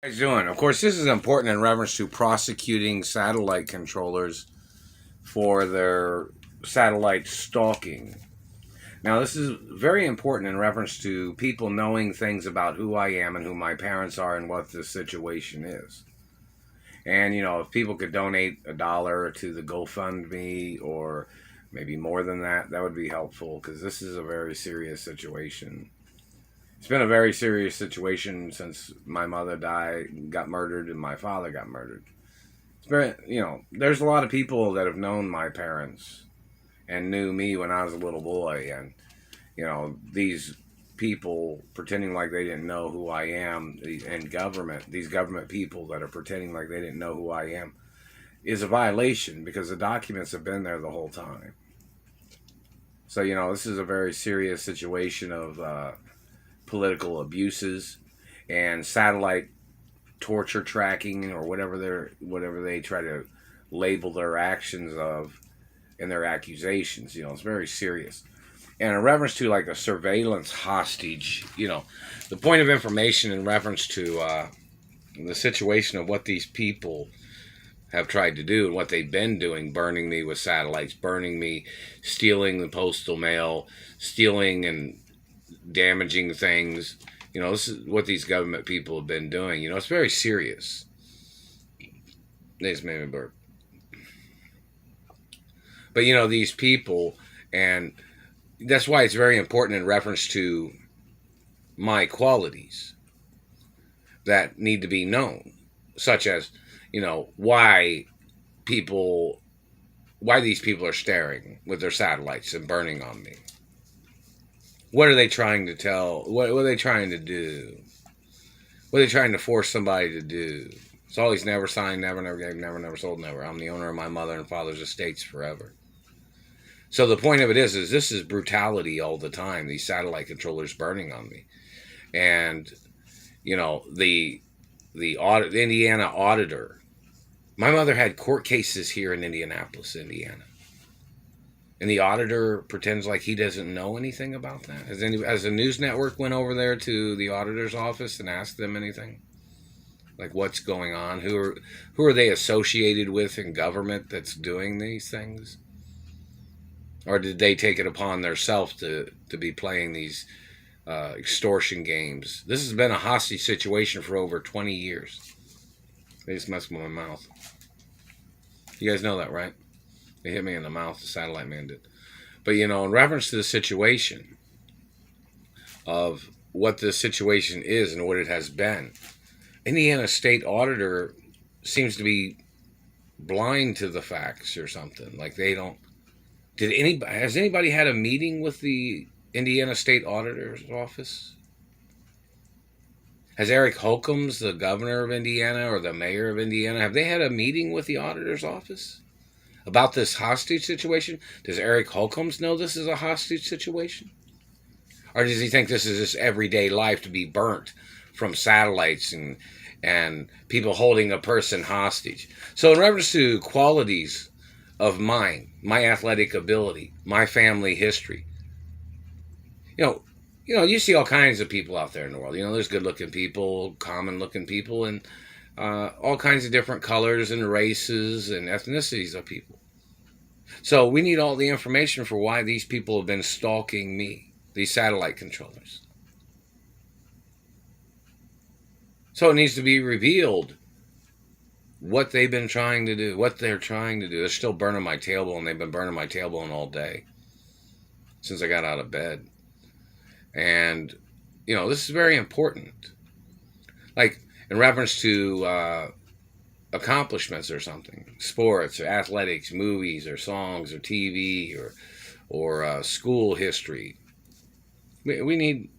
Guys doing? Of course, this is important in reference to prosecuting satellite controllers for their satellite stalking. Now, this is very important in reference to people knowing things about who I am and who my parents are and what the situation is. And, if people could donate $1 to the GoFundMe or maybe more than that, that would be helpful because this is a very serious situation. It's been a very serious situation since my mother got murdered, and my father got murdered. It's very, there's a lot of people that have known my parents and knew me when I was a little boy, and these people pretending like they didn't know who I am, and these government people that are pretending like they didn't know who I am, is a violation because the documents have been there the whole time. So this is a very serious situation of political abuses and satellite torture tracking, or whatever they try to label their actions of and their accusations. It's very serious. And in reference to like a surveillance hostage, the point of information in reference to the situation of what these people have tried to do and what they've been doing, burning me with satellites, burning me, stealing the postal mail, stealing and damaging things. This is what these government people have been doing. It's very serious. They just made me burp. But these people, and that's why it's very important in reference to my qualities that need to be known, such as, why these people are staring with their satellites and burning on me. What are they trying to tell? What are they trying to do? What are they trying to force somebody to do? It's always never signed, never, never gave, never, never sold, never. I'm the owner of my mother and father's estates forever. So the point of it is this is brutality all the time. These satellite controllers burning on me. And, the Indiana auditor. My mother had court cases here in Indianapolis, Indiana. And the auditor pretends like he doesn't know anything about that. Has the news network went over there to the auditor's office and asked them anything? Like, what's going on? Who are they associated with in government that's doing these things? Or did they take it upon themselves to be playing these extortion games? This has been a hostage situation for over 20 years. They just messed with my mouth. You guys know that, right? They hit me in the mouth, the satellite man did. But, in reference to the situation of what the situation is and what it has been, Indiana State Auditor seems to be blind to the facts or something. Like they don't... Has anybody had a meeting with the Indiana State Auditor's office? Has Eric Holcombs, the governor of Indiana, or the mayor of Indiana, have they had a meeting with the auditor's office about this hostage situation? Does Eric Holcombs know this is a hostage situation? Or does he think this is just everyday life to be burnt from satellites and people holding a person hostage? So in reference to qualities of mine, my athletic ability, my family history, you see all kinds of people out there in the world. There's good-looking people, common-looking people, and all kinds of different colors and races and ethnicities of people. So we need all the information for why these people have been stalking me, these satellite controllers. So it needs to be revealed what they've been trying to do, what they're trying to do. They're still burning my tailbone. They've been burning my tailbone all day since I got out of bed. And, this is very important. Like, in reference to accomplishments or something, sports or athletics, movies or songs or TV or school history. We need,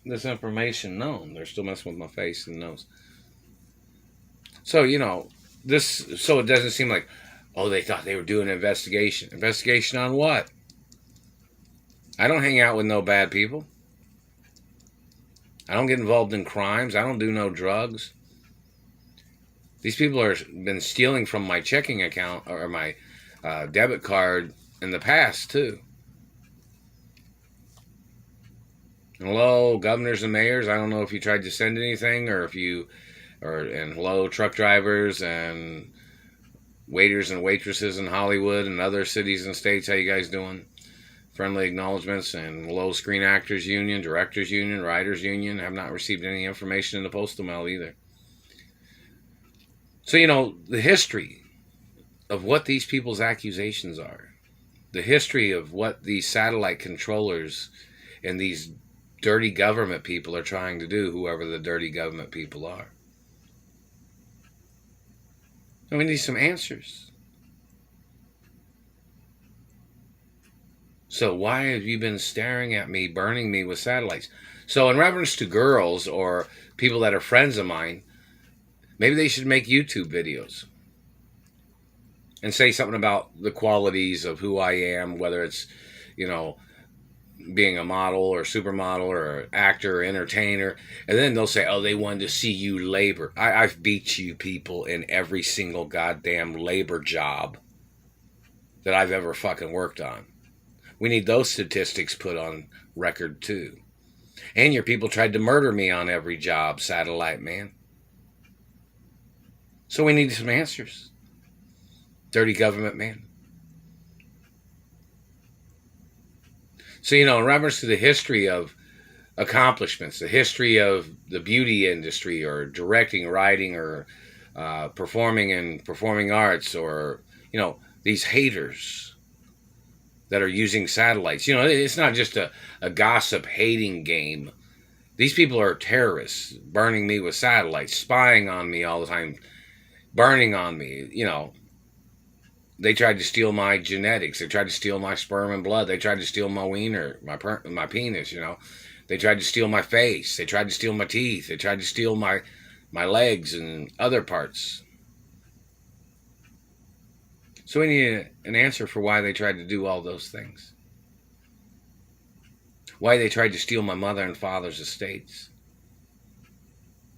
this information known. They're still messing with my face and nose. So, so it doesn't seem like, they thought they were doing an investigation. Investigation on what? I don't hang out with no bad people. I don't get involved in crimes. I don't do no drugs. These people have been stealing from my checking account or my debit card in the past, too. Hello, governors and mayors. I don't know if you tried to send anything, or if you, and hello, truck drivers and waiters and waitresses in Hollywood and other cities and states. How you guys doing? Friendly acknowledgments. And hello, Screen Actors Union, Directors Union, Writers Union. I have not received any information in the postal mail either. So, the history of what these people's accusations are, the history of what these satellite controllers and these dirty government people are trying to do, whoever the dirty government people are. And we need some answers. So why have you been staring at me, burning me with satellites? So in reference to girls or people that are friends of mine, maybe they should make YouTube videos and say something about the qualities of who I am, whether it's, being a model or supermodel or actor or entertainer. And then they'll say, oh, they wanted to see you labor. I've beat you people in every single goddamn labor job that I've ever fucking worked on. We need those statistics put on record too. And your people tried to murder me on every job, satellite man. So we need some answers. Dirty government man. So, in reference to the history of accomplishments, the history of the beauty industry or directing, writing, or performing and performing arts, or, these haters that are using satellites. It's not just a gossip hating game. These people are terrorists, burning me with satellites, spying on me all the time, burning on me, They tried to steal my genetics. They tried to steal my sperm and blood. They tried to steal my wiener, my penis, They tried to steal my face. They tried to steal my teeth. They tried to steal my legs and other parts. So we need an answer for why they tried to do all those things. Why they tried to steal my mother and father's estates.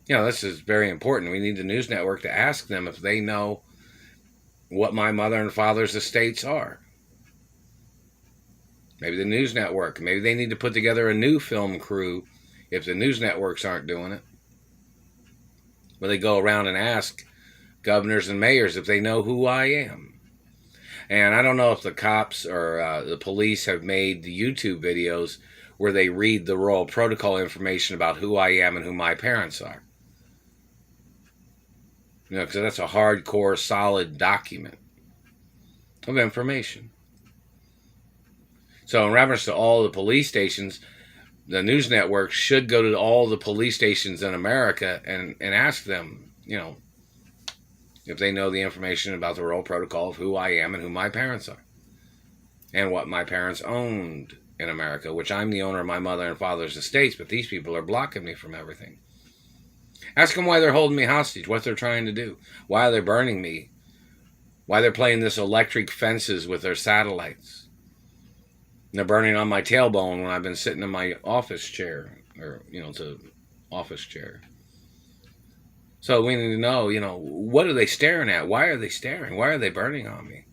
This is very important. We need the news network to ask them if they know what my mother and father's estates are. Maybe the news network. Maybe they need to put together a new film crew if the news networks aren't doing it. Where they go around and ask governors and mayors if they know who I am. And I don't know if the cops or the police have made the YouTube videos where they read the royal protocol information about who I am and who my parents are. Because that's a hardcore, solid document of information. So in reference to all the police stations, the news network should go to all the police stations in America and ask them, if they know the information about the royal protocol of who I am and who my parents are. And what my parents owned in America, which I'm the owner of my mother and father's estates, but these people are blocking me from everything. Ask them why they're holding me hostage, what they're trying to do, why they're burning me, why they're playing this electric fences with their satellites. And they're burning on my tailbone when I've been sitting in my office chair, or, to office chair. So we need to know, what are they staring at? Why are they staring? Why are they burning on me?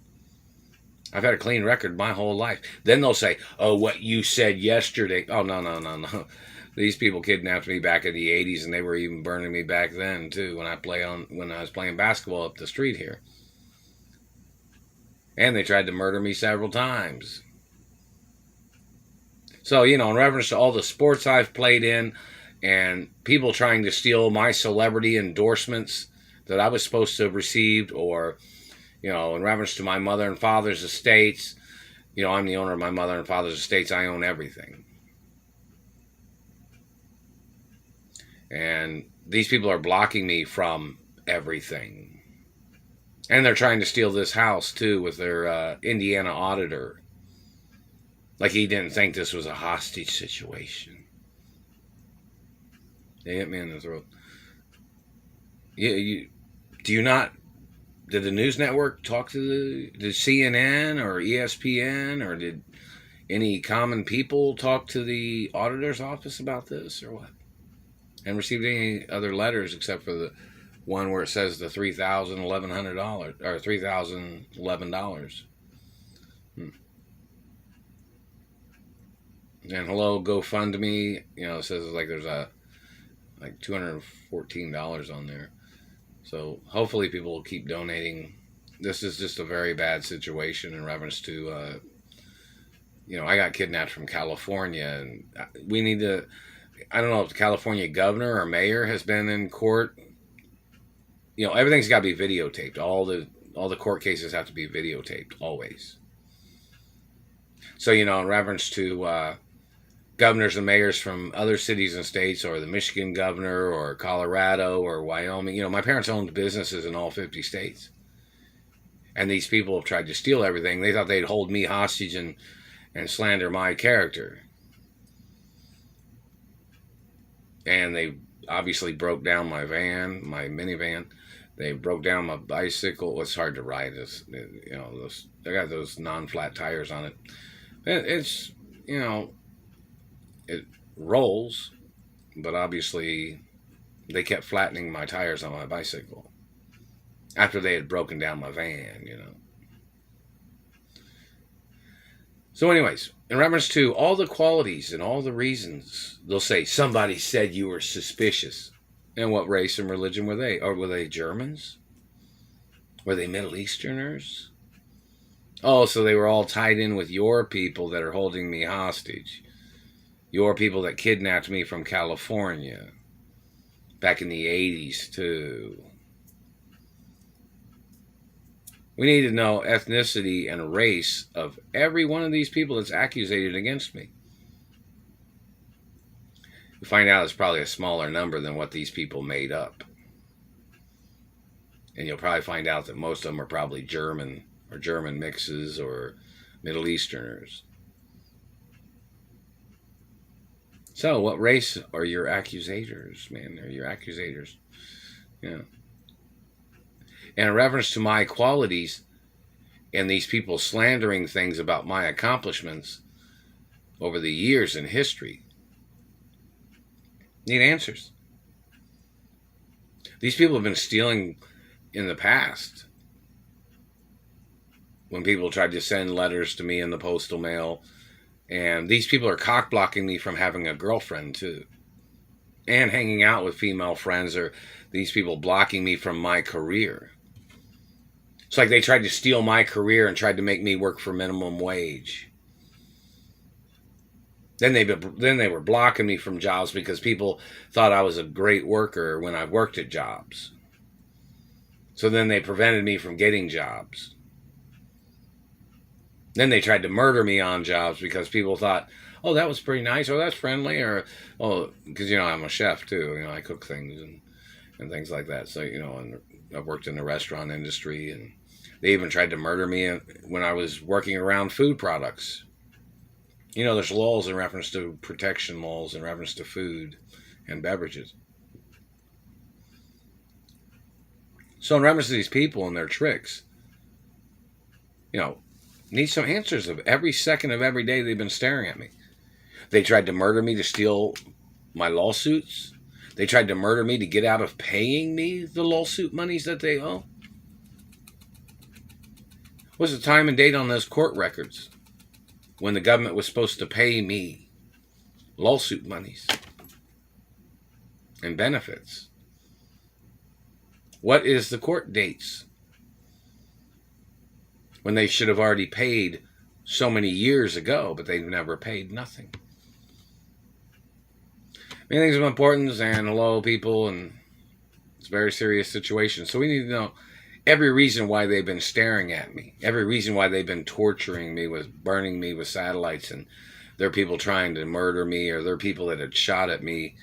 I've had a clean record my whole life. Then they'll say, oh, what you said yesterday. Oh, no. These people kidnapped me back in the 80s, and they were even burning me back then, too, when I was playing basketball up the street here. And they tried to murder me several times. So, in reference to all the sports I've played in, and people trying to steal my celebrity endorsements that I was supposed to have received, or, in reference to my mother and father's estates, I'm the owner of my mother and father's estates. I own everything. And these people are blocking me from everything. And they're trying to steal this house, too, with their Indiana auditor. Like he didn't think this was a hostage situation. They hit me in the throat. Did the news network talk to did CNN or ESPN, or did any common people talk to the auditor's office about this, or what? And received any other letters except for the one where it says the $3,111 or $3,011. And hello, GoFundMe. You know, it says like there's a like $214 on there. So hopefully people will keep donating. This is just a very bad situation in reference to, you know, I got kidnapped from California, and we need to. I don't know if the California governor or mayor has been in court. You know, everything's got to be videotaped. All the court cases have to be videotaped always. So, you know, in reference to governors and mayors from other cities and states, or the Michigan governor, or Colorado, or Wyoming, you know, my parents owned businesses in all 50 states. And these people have tried to steal everything. They thought they'd hold me hostage and slander my character. And they obviously broke down my van, my minivan. They broke down my bicycle. It's hard to ride. It's, you know, I got those non-flat tires on it. It's, you know, it rolls, but obviously they kept flattening my tires on my bicycle after they had broken down my van, you know. So anyways, in reference to all the qualities and all the reasons, they'll say, somebody said you were suspicious. And what race and religion were they? Or were they Germans? Were they Middle Easterners? Oh, so they were all tied in with your people that are holding me hostage. Your people that kidnapped me from California back in the 80s too. We need to know ethnicity and race of every one of these people that's accusated against me. You find out it's probably a smaller number than what these people made up. And you'll probably find out that most of them are probably German, or German mixes, or Middle Easterners. So, what race are your accusators, man? Are your accusators? Yeah. And in reference to my qualities and these people slandering things about my accomplishments over the years in history, need answers. These people have been stealing in the past. When people tried to send letters to me in the postal mail, and these people are cock blocking me from having a girlfriend too, and hanging out with female friends, or these people blocking me from my career. It's like they tried to steal my career and tried to make me work for minimum wage. Then they were blocking me from jobs because people thought I was a great worker when I worked at jobs. So then they prevented me from getting jobs. Then they tried to murder me on jobs because people thought, oh, that was pretty nice, or that's friendly, or, oh, because, you know, I'm a chef too. You know, I cook things and things like that. So, you know, and I've worked in the restaurant industry, and they even tried to murder me when I was working around food products. You know, there's laws in reference to protection laws in reference to food and beverages. So in reference to these people and their tricks, you know, need some answers of every second of every day they've been staring at me. They tried to murder me to steal my lawsuits. They tried to murder me to get out of paying me the lawsuit monies that they owe. What's the time and date on those court records when the government was supposed to pay me lawsuit monies and benefits? What is the court dates when they should have already paid so many years ago, but they've never paid nothing? Many things of importance, and hello, people, and it's a very serious situation. So we need to know every reason why they've been staring at me, every reason why they've been torturing me with burning me with satellites, and there are people trying to murder me, or there are people that had shot at me.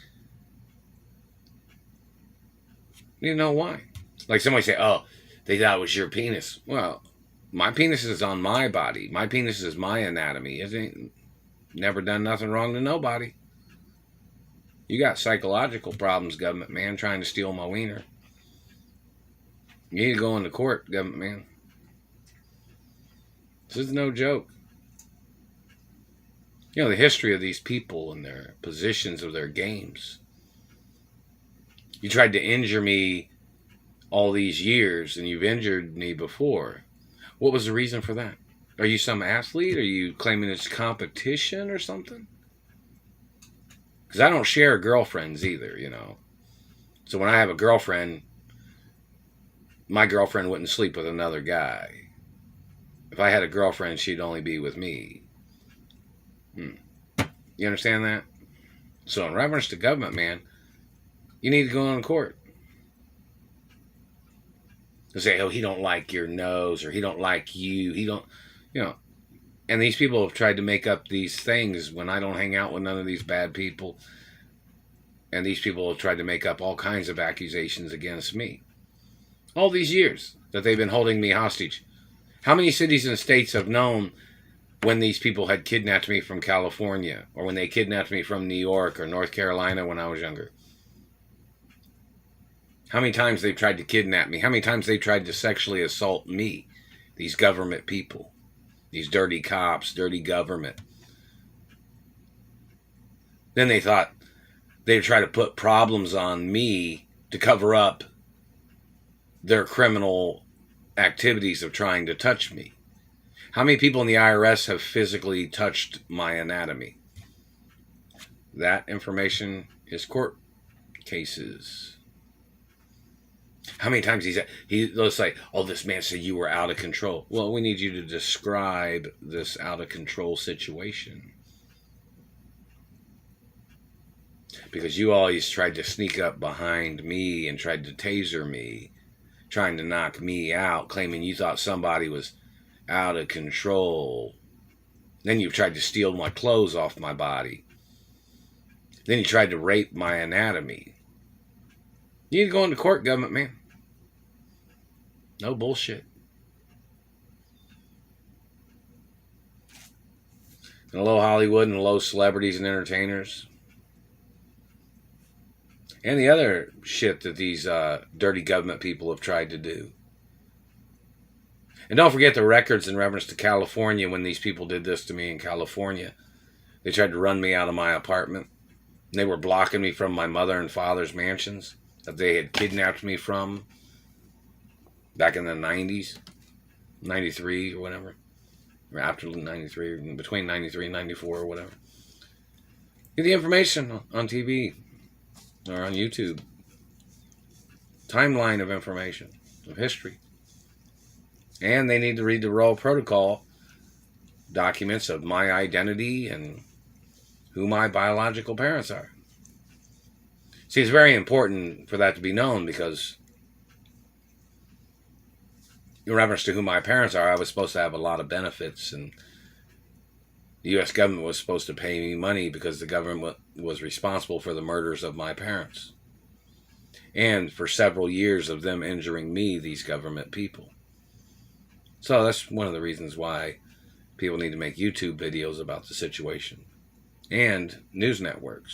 You know why? Like somebody say, oh, they thought it was your penis. Well, my penis is on my body. My penis is my anatomy. It ain't never done nothing wrong to nobody. You got psychological problems, government man, trying to steal my wiener. You need to go into court, government man. This is no joke. You know, the history of these people and their positions of their games. You tried to injure me all these years, and you've injured me before. What was the reason for that? Are you some athlete? Are you claiming it's competition or something? Because I don't share girlfriends either, you know. So when I have a girlfriend, my girlfriend wouldn't sleep with another guy. If I had a girlfriend, she'd only be with me. You understand that? So in reference to government, man, you need to go on court. They say, oh, he don't like your nose, or he don't like you. He don't, you know. And these people have tried to make up these things when I don't hang out with none of these bad people. And these people have tried to make up all kinds of accusations against me. All these years that they've been holding me hostage. How many cities and states have known when these people had kidnapped me from California, or when they kidnapped me from New York or North Carolina when I was younger? How many times they've tried to kidnap me? How many times they've tried to sexually assault me? These government people. These dirty cops, dirty government. Then they thought they'd try to put problems on me to cover up their criminal activities of trying to touch me. How many people in the IRS have physically touched my anatomy? That information is court cases. How many times they'll say, oh, this man said you were out of control. Well, we need you to describe this out of control situation. Because you always tried to sneak up behind me and tried to taser me, trying to knock me out, claiming you thought somebody was out of control. Then you tried to steal my clothes off my body. Then you tried to rape my anatomy. You need to go into court, government, man. No bullshit. And hello, Hollywood, and hello, celebrities and entertainers. And the other shit that these dirty government people have tried to do. And don't forget the records in reference to California when these people did this to me in California. They tried to run me out of my apartment. They were blocking me from my mother and father's mansions that they had kidnapped me from back in the 90s, 93 or whatever. Or after 93, between 93 and 94 or whatever. Get the information on TV or on YouTube. Timeline of information, of history. And they need to read the Royal Protocol documents of my identity and who my biological parents are. See, it's very important for that to be known because in reference to who my parents are, I was supposed to have a lot of benefits, and the U.S. government was supposed to pay me money because the government was responsible for the murders of my parents. And for several years of them injuring me, these government people. So that's one of the reasons why people need to make YouTube videos about the situation. And news networks.